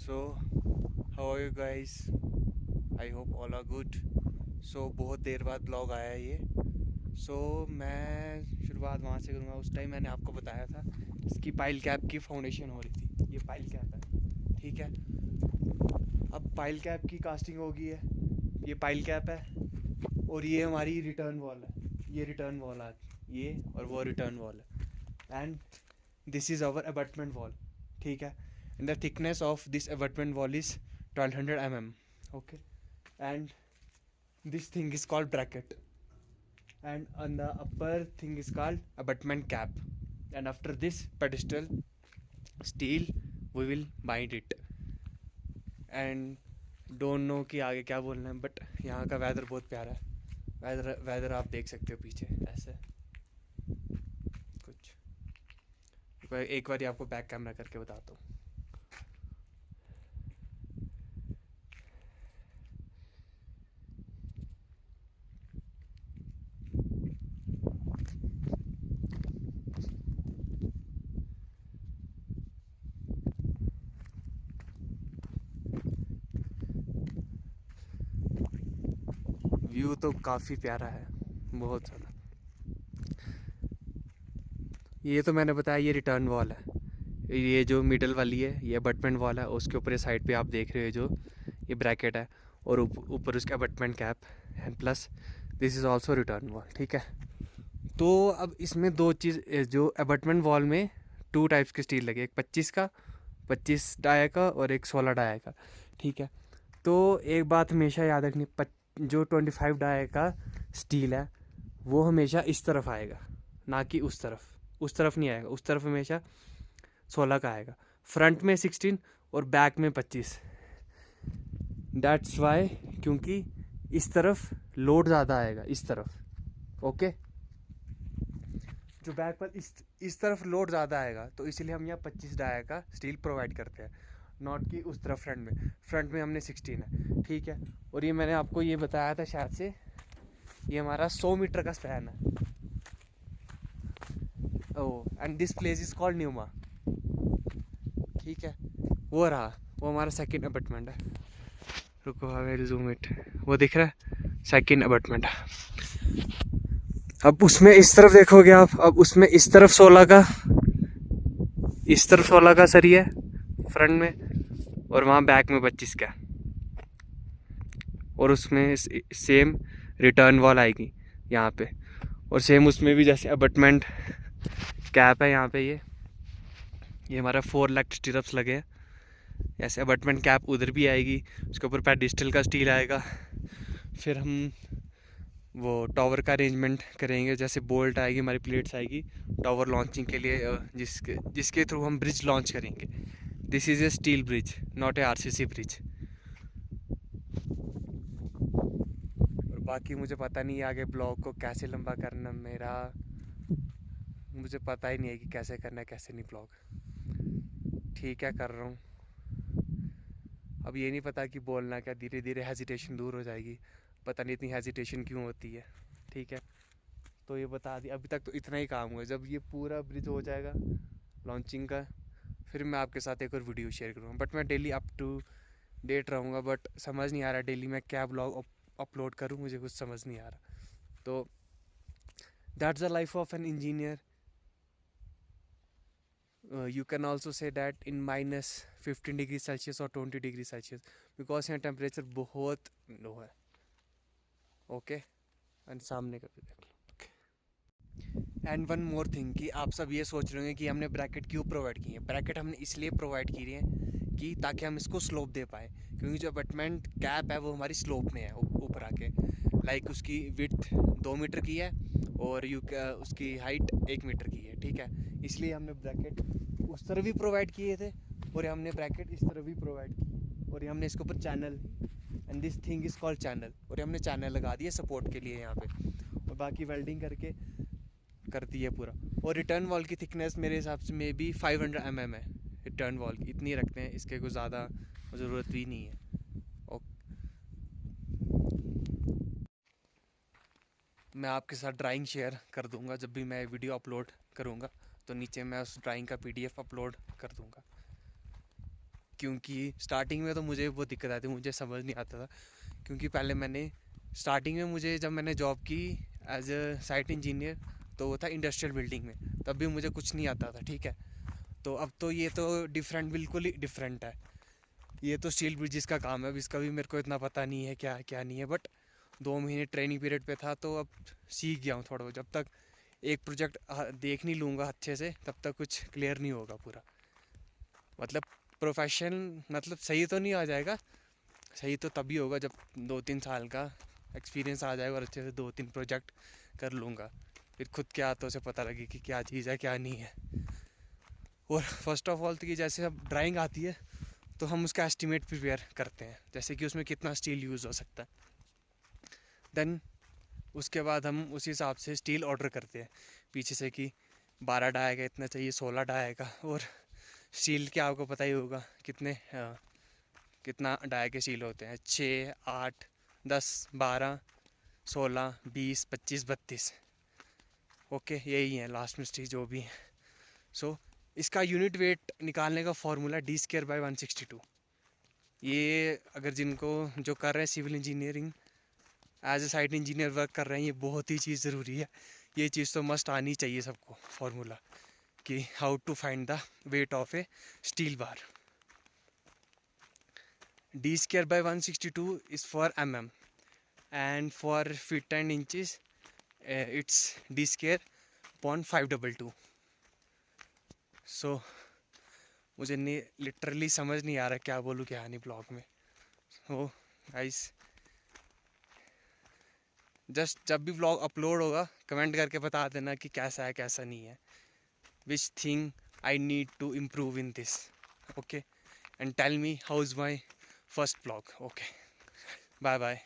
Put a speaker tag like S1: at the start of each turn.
S1: So, how are you guys? I hope all are good. So, बहुत देर बाद blog आया ये. So, मैं शुरुआत वहाँ से करूँगा. उस टाइम मैंने आपको बताया था इसकी पाइल कैप की फाउंडेशन हो रही थी. ये पाइल कैप है, ठीक है. अब पाइल कैप की कास्टिंग हो गई है. ये पाइल कैप है और ये हमारी रिटर्न वॉल है. ये रिटर्न वॉल है, ये और वो रिटर्न वॉल है. And this is our abutment wall, ठीक है. And the thickness of this abutment wall is 1200 mm. Okay, and this thing is called bracket, and on the upper thing is called abutment cap, and after this pedestal steel we will bind it. And don't know कि आगे क्या बोलना है, but यहाँ का weather बहुत प्यारा है. वेदर आप देख सकते हो पीछे ऐसे कुछ. एक बार आपको बैक कैमरा करके बताता हूँ. व्यू तो काफ़ी प्यारा है, बहुत ज़्यादा. ये तो मैंने बताया ये रिटर्न वॉल है. ये जो मिडल वाली है ये अबटमेंट वॉल है. उसके ऊपर साइड पे आप देख रहे हो जो ये ब्रैकेट है, और ऊपर उसका abutment cap, and plus this is also written wall, ठीक है. तो अब इसमें दो चीज़, जो अबटमेंट वॉल में टू टाइप्स के स्टील लगे. एक 25 डाया का और एक 16 डाया का, ठीक है. तो एक बात हमेशा याद रखनी, जो 25 डाया का स्टील है वो हमेशा इस तरफ आएगा, ना कि उस तरफ नहीं आएगा. उस तरफ हमेशा 16 का आएगा. फ्रंट में 16 और बैक में 25. दैट्स वाई, क्योंकि इस तरफ लोड ज़्यादा आएगा, इस तरफ. ओके, जो बैक पर इस तरफ लोड ज़्यादा आएगा, तो इसलिए हम यहाँ 25 डाया का स्टील प्रोवाइड करते हैं, नॉट कि उस तरफ फ्रंट में हमने 16 है, ठीक है. और ये मैंने आपको ये बताया था शायद से, ये हमारा 100 मीटर का स्पैन है. Oh, and this place is called न्यूमा, ठीक है. वो हमारा सेकंड अपार्टमेंट है. रुको, आई विल जूम इट. वो दिख रहा है, सेकंड अपार्टमेंट. अब उसमें इस तरफ देखोगे आप, अब उसमें इस तरफ 16 का सरी है फ्रंट में, और वहाँ बैक में 25 का. और उसमें सेम रिटर्न वॉल आएगी यहाँ पे. और सेम उसमें भी जैसे अबटमेंट कैप है यहाँ पे, ये हमारा 4 लेग स्टिरप्स लगे हैं. ऐसे अबटमेंट कैप उधर भी आएगी, उसके ऊपर पेडिस्टल का स्टील आएगा. फिर हम वो टावर का अरेंजमेंट करेंगे, जैसे बोल्ट आएगी, हमारी प्लेट्स आएगी टावर लॉन्चिंग के लिए, जिसके थ्रू हम ब्रिज लॉन्च करेंगे. This is a steel bridge, not a RCC bridge. और बाकी मुझे पता नहीं है आगे ब्लॉग को कैसे लंबा करना. मुझे पता ही नहीं है कि कैसे करना है कैसे नहीं ब्लॉग. ठीक है, कर रहा हूँ. अब ये नहीं पता कि बोलना क्या, धीरे धीरे हेजिटेशन दूर हो जाएगी. पता नहीं इतनी हेजिटेशन क्यों होती है, ठीक है. तो ये बता दी, अभी तक तो इतना ही काम हुआ. जब ये पूरा ब्रिज हो जाएगा लॉन्चिंग का, फिर मैं आपके साथ एक और वीडियो शेयर करूँगा. बट मैं डेली अप टू डेट रहूँगा. बट समझ नहीं आ रहा डेली मैं क्या ब्लॉग अपलोड करूँ, मुझे कुछ समझ नहीं आ रहा. तो that's the life of an engineer. You can also say that in minus 15 degree Celsius और 20 डिग्री सेल्सियस, बिकॉज यहाँ टेम्परेचर बहुत लो है. ओके, एंड सामने का भी देख लो. एंड वन मोर थिंग, कि आप सब ये सोच रहे होंगे कि हमने ब्रैकेट क्यों प्रोवाइड की है. ब्रैकेट हमने इसलिए प्रोवाइड की है कि ताकि हम इसको स्लोप दे पाए, क्योंकि जो अबटमेंट कैप है वो हमारी स्लोप में है ऊपर आके. लाइक उसकी विड्थ 2 मीटर की है और उसकी हाइट 1 मीटर की है, ठीक है. इसलिए हमने ब्रैकेट उस तरफ भी प्रोवाइड किए थे, और हमने ब्रैकेट इस तरफ भी प्रोवाइड की. और ये हमने इसके ऊपर channel, and this thing is called channel, और ये हमने चैनल लगा दिए सपोर्ट के लिए यहाँ पे. और बाकी वेल्डिंग करके कर दी है पूरा. और रिटर्न वॉल की थिकनेस मेरे हिसाब से मे बी 500 mm है. रिटर्न वॉल की इतनी रखते हैं, इसके कुछ ज़्यादा ज़रूरत भी नहीं है. मैं आपके साथ ड्राइंग शेयर कर दूंगा जब भी मैं वीडियो अपलोड करूंगा, तो नीचे मैं उस ड्राइंग का PDF अपलोड कर दूंगा. क्योंकि स्टार्टिंग में तो मुझे वो दिक्कत आती, मुझे समझ नहीं आता था। क्योंकि पहले मैंने स्टार्टिंग में मुझे जब मैंने जॉब की एज अ साइट इंजीनियर, तो वो था इंडस्ट्रियल बिल्डिंग में, तब भी मुझे कुछ नहीं आता था, ठीक है। तो अब तो ये तो डिफरेंट, बिल्कुल ही डिफरेंट है। ये तो स्टील ब्रिजेस का काम है, अब इसका भी मेरे को इतना पता नहीं है क्या क्या नहीं है, बट 2 महीने ट्रेनिंग पीरियड पे था तो अब सीख गया हूँ थोड़ा बहुत। जब तक एक प्रोजेक्ट देख नहीं लूँगा अच्छे से, तब तक कुछ क्लियर नहीं होगा पूरा। मतलब प्रोफेशन मतलब सही तो नहीं आ जाएगा, सही तो तभी होगा जब 2-3 साल का एक्सपीरियंस आ जाएगा और अच्छे से 2-3 प्रोजेक्ट कर लूँगा, फिर खुद के हाथों से पता लगे कि क्या चीज़ है क्या नहीं है। और फर्स्ट ऑफ ऑल तो कि जैसे अब ड्राइंग आती है तो हम उसका एस्टिमेट प्रिपेयर करते हैं, जैसे कि उसमें कितना स्टील यूज़ हो सकता है। देन उसके बाद हम उस हिसाब से स्टील ऑर्डर करते हैं पीछे से कि 12 डाई का इतना चाहिए, 16 डाई का। और स्टील के आपको पता ही होगा कितना डाई के स्टील होते हैं, 6, 8, 10, 12, 16, 20, 25, 32। ओके, यही है लास्ट में स्टील जो भी है। सो इसका यूनिट वेट निकालने का फॉर्मूला D²/162। ये अगर जिनको जो कर रहे हैं civil engineering as a site engineer work कर रहे हैं, ये बहुत ही चीज़ ज़रूरी है। ये चीज़ तो मस्ट आनी चाहिए सबको, फार्मूला कि how to find the weight of a steel bar. D²/162 is for mm, and for feet and inches it's D²/522। सो मुझे लिटरली समझ नहीं आ रहा क्या बोलूँ क्या नहीं ब्लॉग में। तो गाइस, जस्ट जब भी व्लॉग अपलोड होगा कमेंट करके बता देना कि कैसा है कैसा नहीं है, which thing I need to improve in this. Okay, and tell me how is my first vlog. Okay, bye bye.